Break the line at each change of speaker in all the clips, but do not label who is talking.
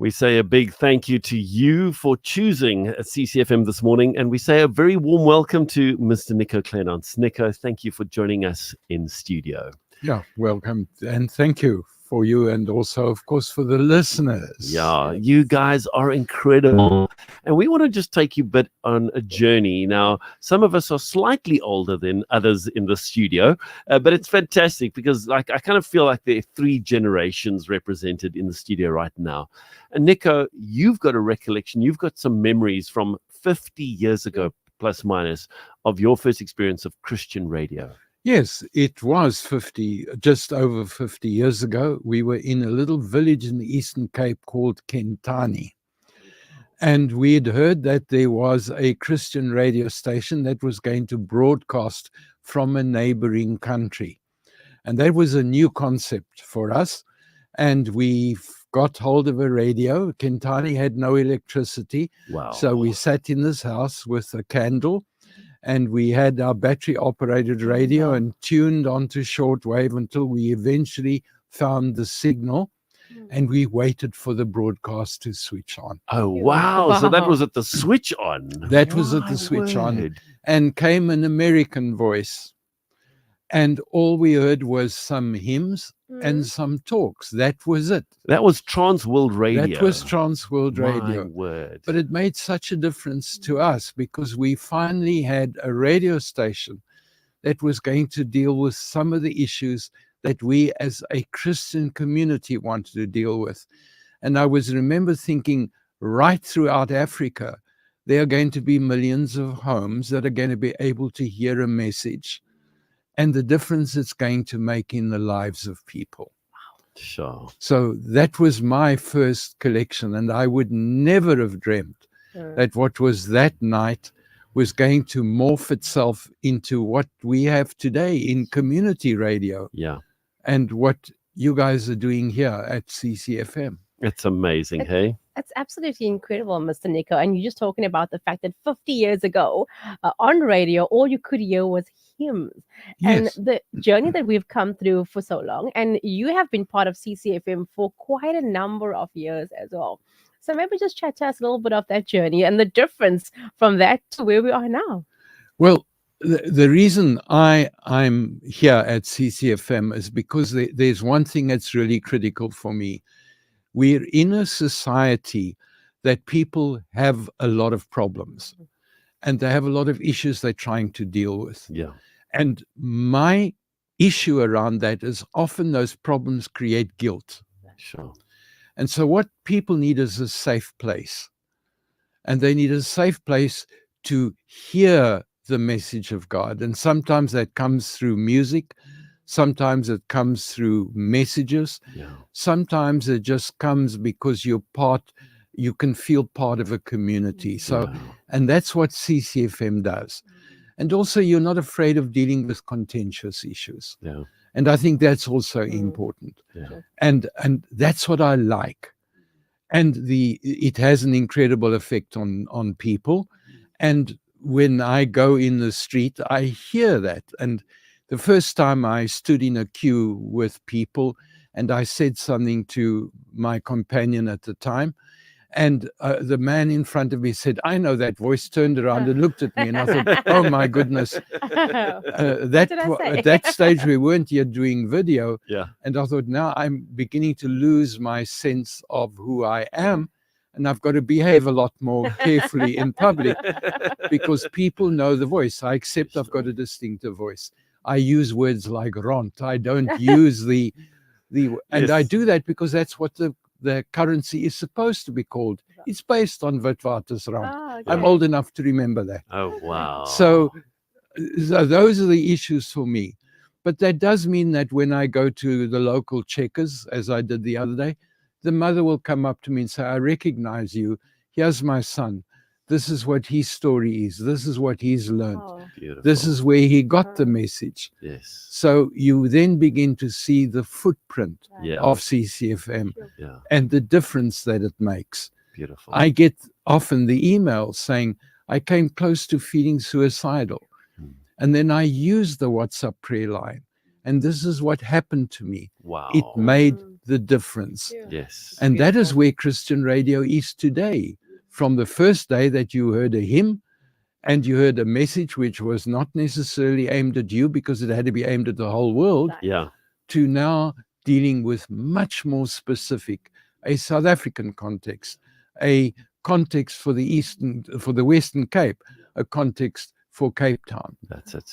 We say a big thank you to you for choosing CCFM this morning, and we say a very warm welcome to Mr. Nico Kleynhans. Nico, thank you for joining us in studio.
Yeah, welcome, and thank you for you, and also, of course, for the listeners.
Yeah, you guys are incredible. And we want to just take you a bit on a journey. Now, some of us are slightly older than others in the studio, but it's fantastic because I kind of feel like there are three generations represented in the studio right now. And Nico, you've got a recollection, you've got some memories from 50 years ago, plus minus, of your first experience of Christian radio.
Yes, it was just over 50 years ago. We were in a little village in the Eastern Cape called Kentani. And we had heard that there was a Christian radio station that was going to broadcast from a neighboring country. And that was a new concept for us. And we got hold of a radio. Kentani had no electricity.
Wow.
So we sat in this house with a candle. And we had our battery-operated radio and tuned onto shortwave until we eventually found the signal, and we waited for the broadcast to switch on.
Oh, wow. So that was at the switch on.
That was at the switch on. And came an American voice. And all we heard was some hymns and some talks. That was it.
That was Trans World Radio.
That was Trans World Radio.
My word.
But it made such a difference to us because we finally had a radio station that was going to deal with some of the issues that we as a Christian community wanted to deal with. And I remember thinking right throughout Africa, there are going to be millions of homes that are going to be able to hear a message and the difference it's going to make in the lives of people.
Sure.
So that was my first collection, and I would never have dreamt that what was that night was going to morph itself into what we have today in community radio.
Yeah.
And what you guys are doing here at CCFM.
It's amazing, hey?
That's absolutely incredible, Mr. Nico. And you're just talking about the fact that 50 years ago on radio, all you could hear was hymns.
Yes.
And the journey that we've come through for so long, and you have been part of CCFM for quite a number of years as well. So maybe just chat to us a little bit of that journey and the difference from that to where we are now.
Well, the reason I'm here at CCFM is because there's one thing that's really critical for me. We're in a society that people have a lot of problems and they have a lot of issues they're trying to deal with.
Yeah.
And my issue around that is often those problems create guilt.
Sure.
And so what people need is a safe place. And they need a safe place to hear the message of God. And sometimes that comes through music. Sometimes it comes through messages.
Yeah.
Sometimes it just comes because you can feel part of a community. So, and that's what CCFM does. And also you're not afraid of dealing with contentious issues.
Yeah.
And I think that's also important.
Yeah.
And that's what I like. And it has an incredible effect on people. And when I go in the street, I hear that. And the first time I stood in a queue with people and I said something to my companion at the time, and the man in front of me said, "I know that voice," turned around and looked at me, and I thought, oh my goodness. At that stage, we weren't yet doing video.
Yeah.
And I thought, now I'm beginning to lose my sense of who I am. And I've got to behave a lot more carefully in public because people know the voice. I accept I've got a distinctive voice. I use words like ront. I don't use and
Yes.
I do that because that's what the currency is supposed to be called. It's based on Witwatersrand.
Oh, okay.
I'm old enough to remember that.
Oh, wow.
So those are the issues for me. But that does mean that when I go to the local checkers, as I did the other day, the mother will come up to me and say, "I recognize you. Here's my son. This is what his story is. This is what he's learned.
Oh.
Beautiful.
This is where he got the message."
Yes.
So you then begin to see the footprint
Yeah.
of CCFM
Yeah.
and the difference that it makes.
Beautiful.
I get often the emails saying, "I came close to feeling suicidal." And then I use the WhatsApp prayer line. And this is what happened to me.
Wow.
It made the difference.
Yes.
And that is
Beautiful.
where Christian radio is today. From the first day that you heard a hymn and you heard a message which was not necessarily aimed at you because it had to be aimed at the whole world,
Right.
Yeah.
to now dealing with much more specific, a South African context, a context for the Western Cape, a context for Cape Town.
That's it.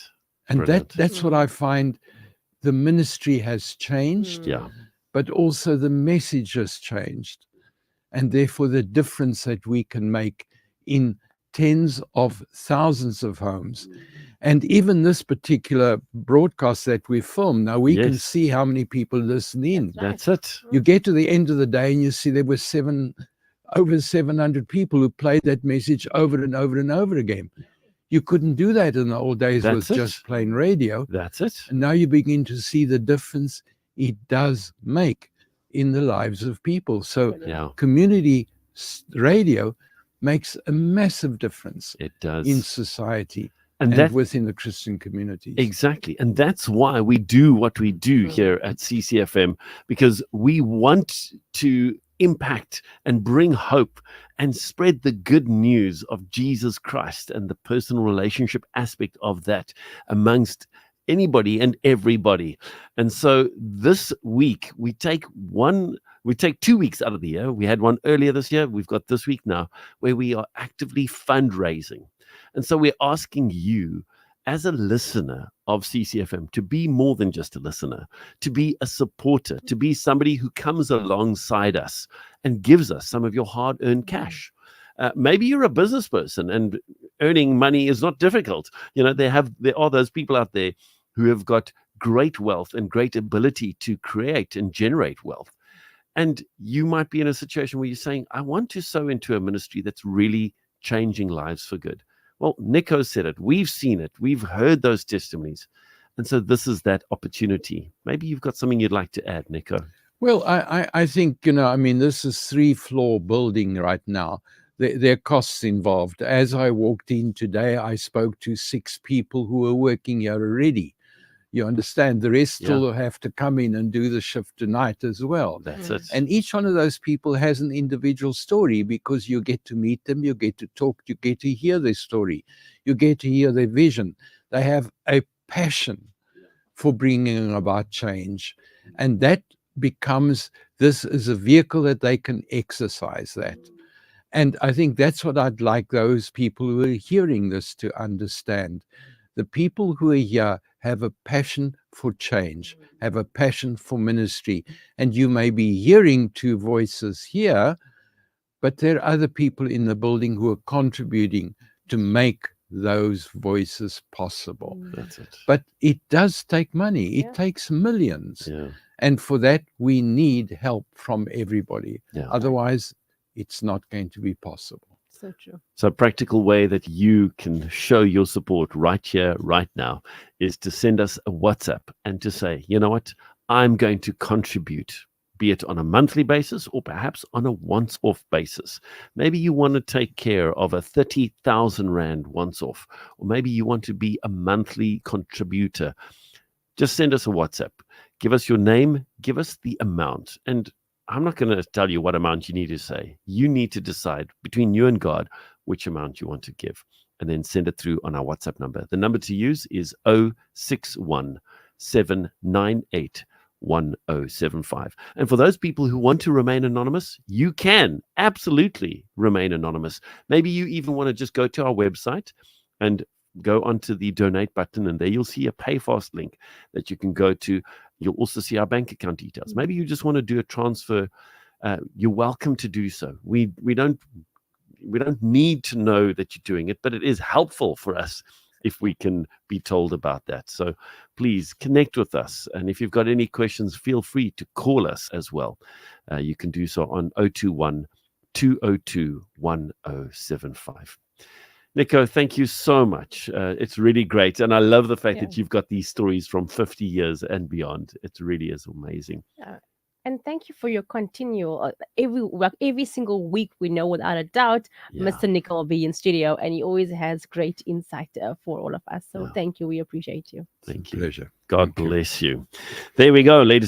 And
Brilliant.
that's what I find the ministry has changed,
Yeah.
but also the message has changed. And therefore the difference that we can make in tens of thousands of homes. And even this particular broadcast that we filmed, now we can
Yes.
see how many people listen in.
That's it.
You get to the end of the day and you see there were over 700 people who played that message over and over and over again. You couldn't do that in the old days
That's
with
it.
just plain radio.
That's it.
And now you begin to see the difference it does make in the lives of people. So
Yeah.
community radio makes a massive difference
It does.
in society
and
and
that
within the Christian communities.
Exactly. And that's why we do what we do here at CCFM, because we want to impact and bring hope and spread the good news of Jesus Christ and the personal relationship aspect of that amongst anybody and everybody. And so this week we take 2 weeks out of the year. We had one earlier this year. We've got this week now where we are actively fundraising. And so we're asking you as a listener of CCFM to be more than just a listener, to be a supporter, to be somebody who comes alongside us and gives us some of your hard-earned cash. Maybe you're a business person and earning money is not difficult. You know, there are those people out there who have got great wealth and great ability to create and generate wealth. And you might be in a situation where you're saying, I want to sow into a ministry that's really changing lives for good. Well, Nico said it. We've seen it. We've heard those testimonies. And so this is that opportunity. Maybe you've got something you'd like to add, Nico.
Well, I think, this is 3-floor building right now. There are costs involved. As I walked in today, I spoke to 6 people who are working here already. You understand, the rest still have to come in and do the shift tonight as well.
That's it.
And each one of those people has an individual story because you get to meet them, you get to talk, you get to hear their story, you get to hear their vision. They have a passion for bringing about change. And that becomes, this is a vehicle that they can exercise that. And I think that's what I'd like those people who are hearing this to understand. The people who are here have a passion for change, have a passion for ministry. And you may be hearing 2 voices here, but there are other people in the building who are contributing to make those voices possible.
That's it.
But it does take money. It
Yeah.
takes millions.
Yeah.
And for that, we need help from everybody.
Yeah.
Otherwise, it's not going to be possible.
So true.
So a practical way that you can show your support right here, right now, is to send us a WhatsApp and to say, you know what, I'm going to contribute, be it on a monthly basis or perhaps on a once-off basis. Maybe you want to take care of a 30,000 Rand once-off, or maybe you want to be a monthly contributor. Just send us a WhatsApp. Give us your name, give us the amount, and I'm not going to tell you what amount you need to say. You need to decide between you and God which amount you want to give, and then send it through on our WhatsApp number. The number to use is 061 798 1075. And for those people who want to remain anonymous, you can absolutely remain anonymous. Maybe you even want to just go to our website and go onto the donate button, and there you'll see a PayFast link that you can go to. You'll also see our bank account details. Maybe you just want to do a transfer. You're welcome to do so. We don't need to know that you're doing it, but it is helpful for us if we can be told about that. So please connect with us. And if you've got any questions, feel free to call us as well. You can do so on 021 202 1075. Nico, thank you so much. It's really great. And I love the fact that you've got these stories from 50 years and beyond. It really is amazing.
And thank you for your continual, every single week, we know without a doubt, Mr. Nico will be in studio, and he always has great insight for all of us. So thank you. We appreciate you.
Thank you.
Pleasure.
God bless you. There we go, ladies